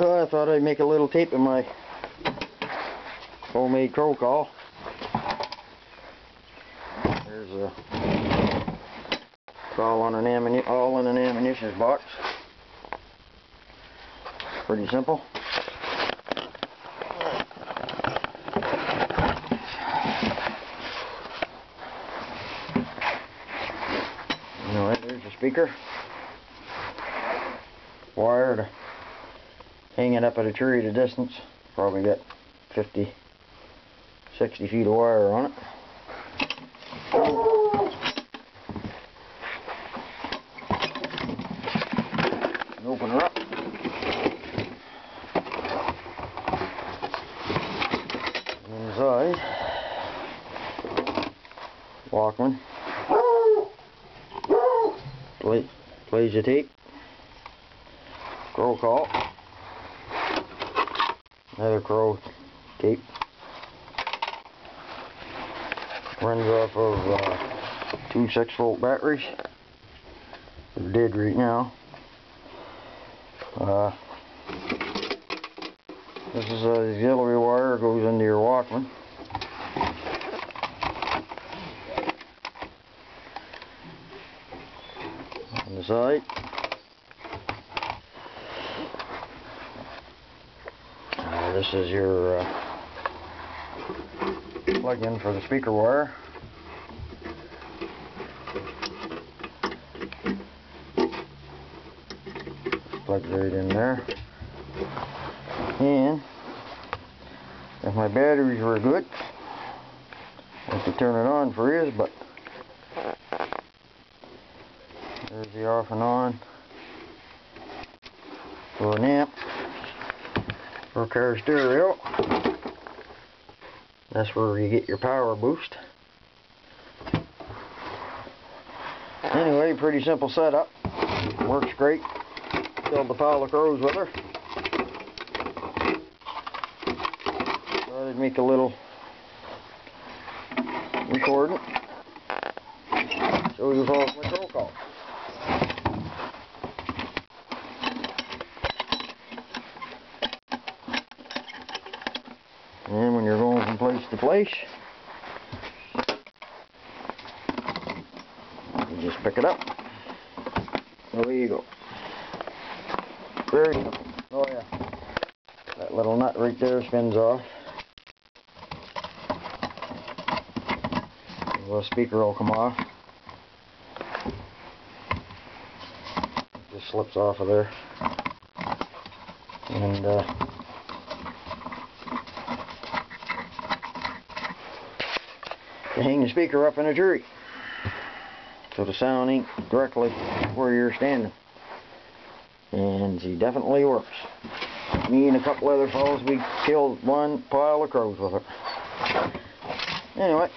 So I thought I'd make a little tape of my homemade crow call. There's a call on all in an ammunition box. Pretty simple. Anyway, there's the speaker. Wire to hang it up at a tree at a distance. Probably got 50, 60 feet of wire on it. And open her up. Inside, Walkman. Plays the tape. Crow call. Another crow tape. Runs off of 2 6-volt batteries. They're dead right now. This is a auxiliary wire, goes into your Walkman. On the side. This is your plug-in for the speaker wire. Plugs right in there. And if my batteries were good, I could turn it on for his, but there's the off and on for an amp. For a car stereo. That's where you get your power boost. Anyway, pretty simple setup. Works great. Killed the pile of crows with her. Thought I'd make a little recording. Show you all my crow call. And when you're going from place to place, you just pick it up. Away you go. Very simple. Oh yeah. That little nut right there spins off. The speaker will come off. It just slips off of there. And to hang the speaker up in a tree so the sound ain't directly where you're standing. And she definitely works. Me and a couple other fellows, we killed one pile of crows with it. Anyway,